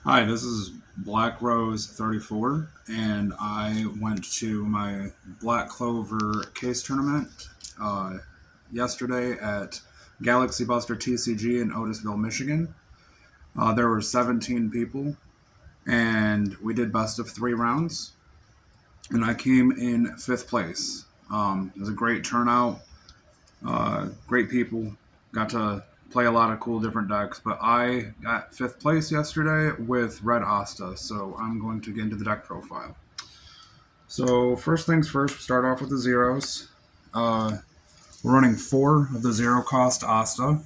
Hi, this is Black Rose 34, and I went to my Black Clover Case Tournament uh, yesterday at GalaxyBusterTCG in Otisville, Michigan. There were 17 people, and we did best of three rounds, and I came in fifth place. It was a great turnout, great people, got to play a lot of cool different decks, but I got fifth place yesterday with Red Asta, so I'm going to get into the deck profile. So first things first, start off with the zeros. We're running four of the zero cost Asta.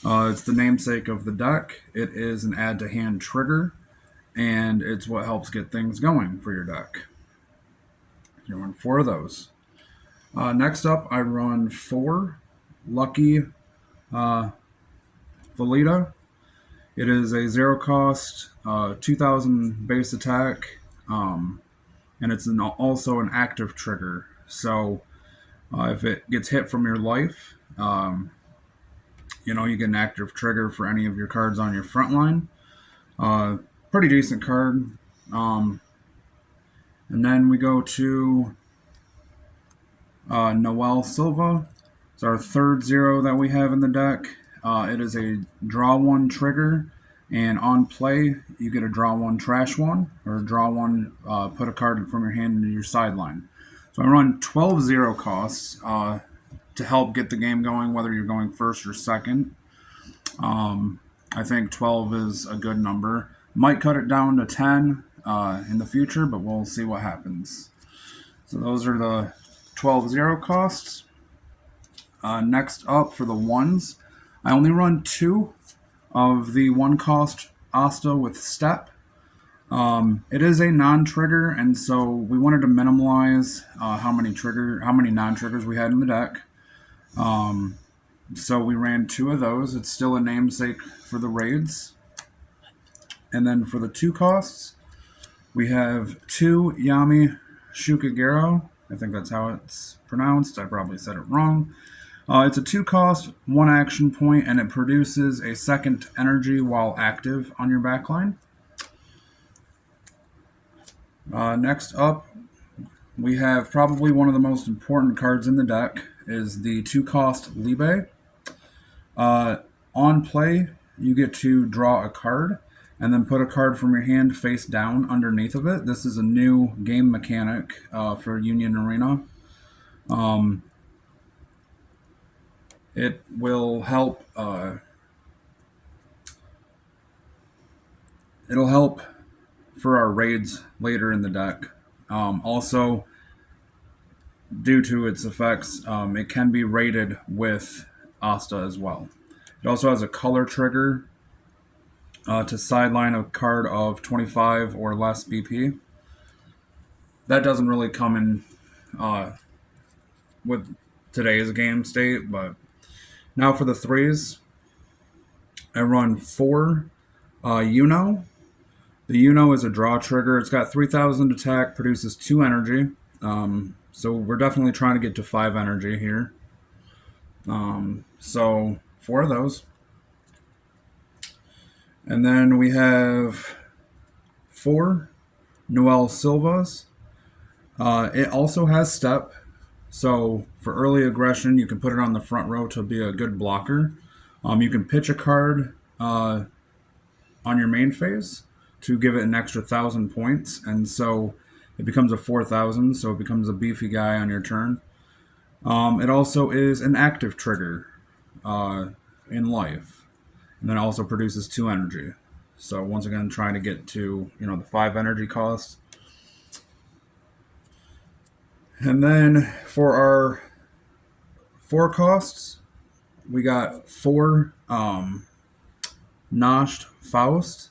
It's the namesake of the deck. It is an add to hand trigger, and it's what helps get things going for your deck. You run four of those. Next up, I run four Lucky Valita. It is a zero cost, 2000 base attack, and it's also an active trigger. So if it gets hit from your life, you get an active trigger for any of your cards on your front line. Pretty decent card. And then we go to Noel Silva. It's our third zero that we have in the deck. It is a draw one trigger, and on play, you get a draw one, trash one, or draw one, put a card from your hand into your sideline. So I run 12 zero costs to help get the game going, whether you're going first or second. I think 12 is a good number. Might cut it down to 10 in the future, but we'll see what happens. So those are the 12 zero costs. Next up for the ones, I only run two of the one cost Asta with Step. It is a non-trigger, and so we wanted to minimize how many non-triggers we had in the deck. So we ran two of those. It's still a namesake for the raids. And then for the two costs, we have two Yami Shukagero. I think that's how it's pronounced. I probably said it wrong. It's a two cost, one action point, and it produces a second energy while active on your backline. Next up, we have probably one of the most important cards in the deck is the two cost Libe. On play, you get to draw a card and then put a card from your hand face down underneath of it. This is a new game mechanic for Union Arena. It will help. It'll help for our raids later in the deck. Also, due to its effects, it can be raided with Asta as well. It also has a color trigger to sideline a card of 25 or less BP. That doesn't really come in with today's game state, but now for the threes, I run four Uno. The Uno is a draw trigger. It's got 3,000 attack, produces 2 energy. So we're definitely trying to get to 5 energy here. So 4 of those. And then we have 4 Noel Silvas. It also has step. So for early aggression, you can put it on the front row to be a good blocker. You can pitch a card on your main phase to give it an extra 1,000 points, and so it becomes a 4,000, so it becomes a beefy guy on your turn. It also is an active trigger in life, and then it also produces 2 energy. So once again, trying to get to the 5 energy cost. And then for our 4 costs, we got 4 Noshed Faust.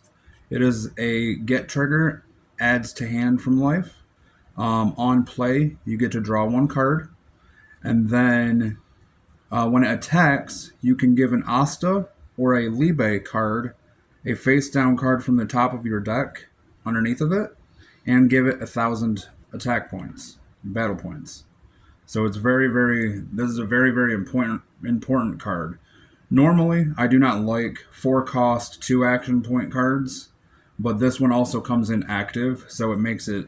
It is a get trigger, adds to hand from life. On play, you get to draw 1 card. And then when it attacks, you can give an Asta or a Libe card, a face down card from the top of your deck underneath of it, and give it 1,000 attack points, battle points. So it's this is a very important card. Normally, I do not like 4 cost 2 action point cards, but this one also comes in active, so it makes it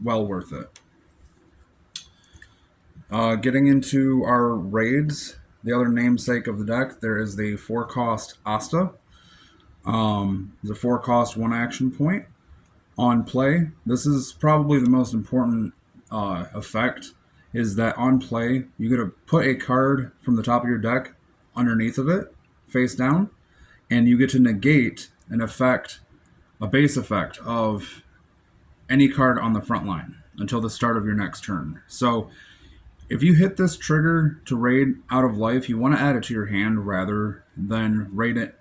well worth it. Getting into our raids, the other namesake of the deck, there is the 4-cost Asta. The 4-cost 1 action point. On play, this is probably the most important effect, is that on play, you get to put a card from the top of your deck underneath of it, face down, and you get to negate an effect, a base effect of any card on the front line until the start of your next turn. So if you hit this trigger to raid out of life, you want to add it to your hand rather than raid it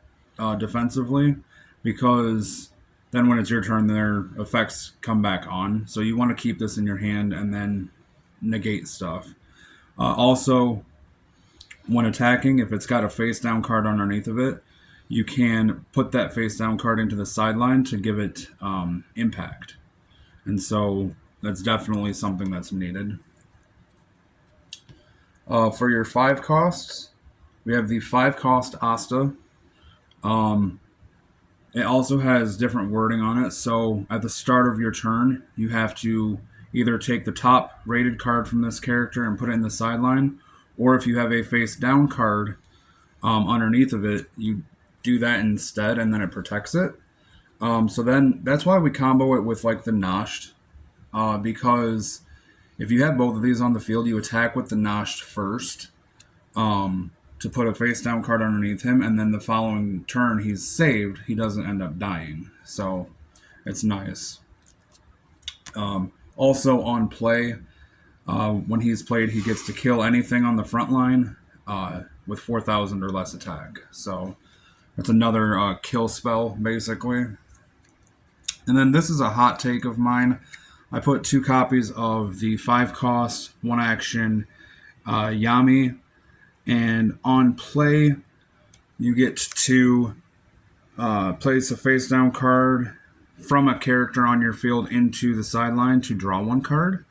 defensively, because then when it's your turn, their effects come back on. So you want to keep this in your hand and then negate stuff. Also, when attacking, if it's got a face down card underneath of it, you can put that face down card into the sideline to give it impact. And so that's definitely something that's needed. For your 5 costs, we have the 5-cost Asta. It also has different wording on it. So at the start of your turn, you have to either take the top rated card from this character and put it in the sideline, or if you have a face down card underneath of it, you do that instead, and then it protects it. So then that's why we combo it with like the Noshed, because if you have both of these on the field, you attack with the Noshed first to put a face down card underneath him, and then the following turn he's saved, he doesn't end up dying. So it's nice. Also on play, when he's played, he gets to kill anything on the front line with 4,000 or less attack. So that's another kill spell, basically. And then this is a hot take of mine. I put 2 copies of the 5-cost, 1-action Yami. And on play, you get to place a face-down card from a character on your field into the sideline to draw 1 card.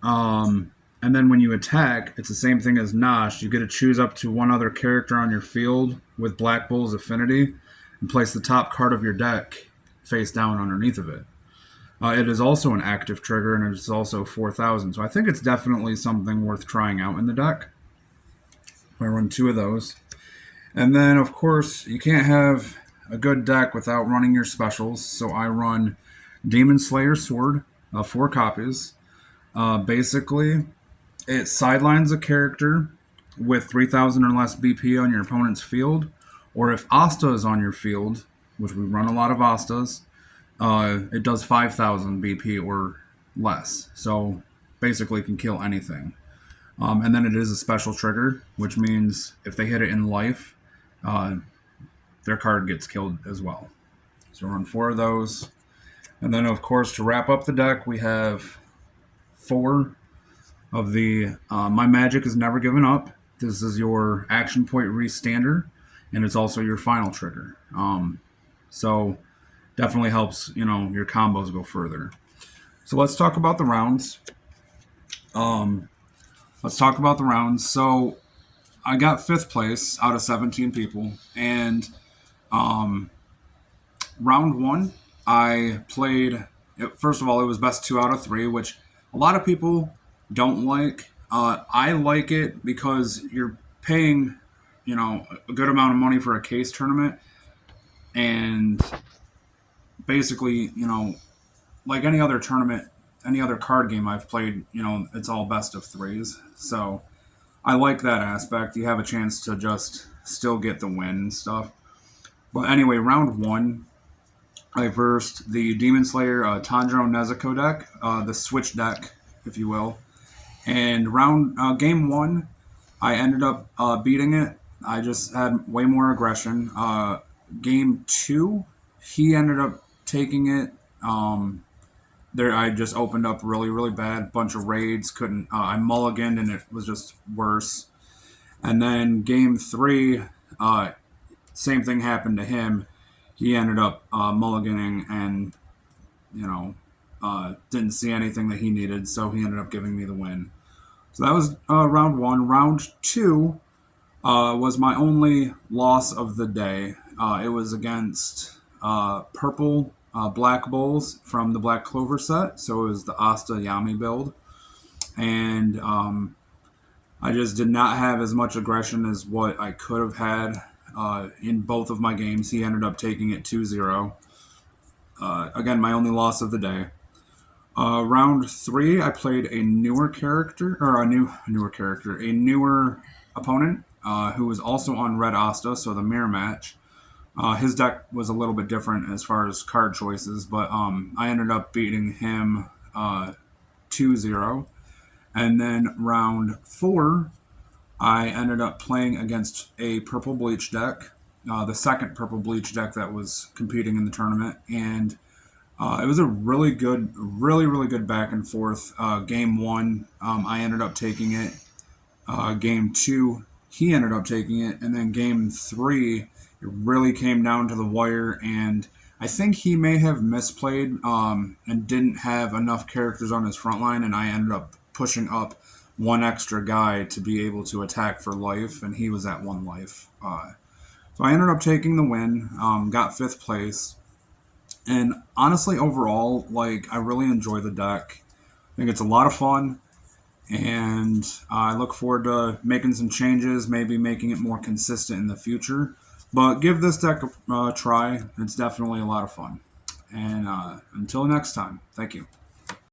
And then when you attack, it's the same thing as Nosh. You get to choose up to 1 other character on your field with Black Bull's affinity and place the top card of your deck face down underneath of it. It is also an active trigger, and it's also 4,000. So I think it's definitely something worth trying out in the deck. I run 2 of those. And then, of course, you can't have a good deck without running your specials. So I run Demon Slayer Sword, 4 copies. Basically, it sidelines a character with 3,000 or less BP on your opponent's field. Or if Asta is on your field, which we run a lot of Astas, it does 5,000 BP or less. So basically it can kill anything. And then it is a special trigger, which means if they hit it in life, their card gets killed as well. So run 4 of those. And then, of course, to wrap up the deck, we have 4 of the My Magic is Never Given Up. This is your action point restander, and it's also your final trigger. So definitely helps, your combos go further. So let's talk about the rounds. So I got 5th place out of 17 people, and round 1, I played. First of all, it was best 2 out of 3, which a lot of people don't like. I like it because you're paying, a good amount of money for a case tournament, and basically, like any other tournament, any other card game I've played, it's all best of 3s. So I like that aspect. You have a chance to just still get the win and stuff. But anyway, round 1, I versed the Demon Slayer Tanjiro Nezuko deck, the Switch deck, if you will. And game 1, I ended up beating it. I just had way more aggression. Game 2, he ended up taking it. I just opened up really, really bad. Bunch of raids. I mulliganed, and it was just worse. And then game 3, same thing happened to him. He ended up mulliganing and, didn't see anything that he needed, so he ended up giving me the win. So that was round 1. Round 2 was my only loss of the day. It was against Purple Black Bowls from the Black Clover set, so it was the Asta Yami build. And I just did not have as much aggression as what I could have had in both of my games. He ended up taking it 2-0. Again, my only loss of the day. Round 3, I played a newer character, or a newer opponent who was also on Red Asta, so the mirror match. His deck was a little bit different as far as card choices, but I ended up beating him 2-0. And then round 4, I ended up playing against a Purple Bleach deck, the second Purple Bleach deck that was competing in the tournament, and it was a really good back and forth. Game 1, I ended up taking it. Game 2, he ended up taking it, and then game 3, it really came down to the wire, and I think he may have misplayed and didn't have enough characters on his front line, and I ended up pushing up one extra guy to be able to attack for life, and he was at 1 life. So I ended up taking the win, got 5th place, and honestly, overall, like, I really enjoy the deck. I think it's a lot of fun, and I look forward to making some changes, maybe making it more consistent in the future. But give this deck a try. It's definitely a lot of fun. And until next time, thank you.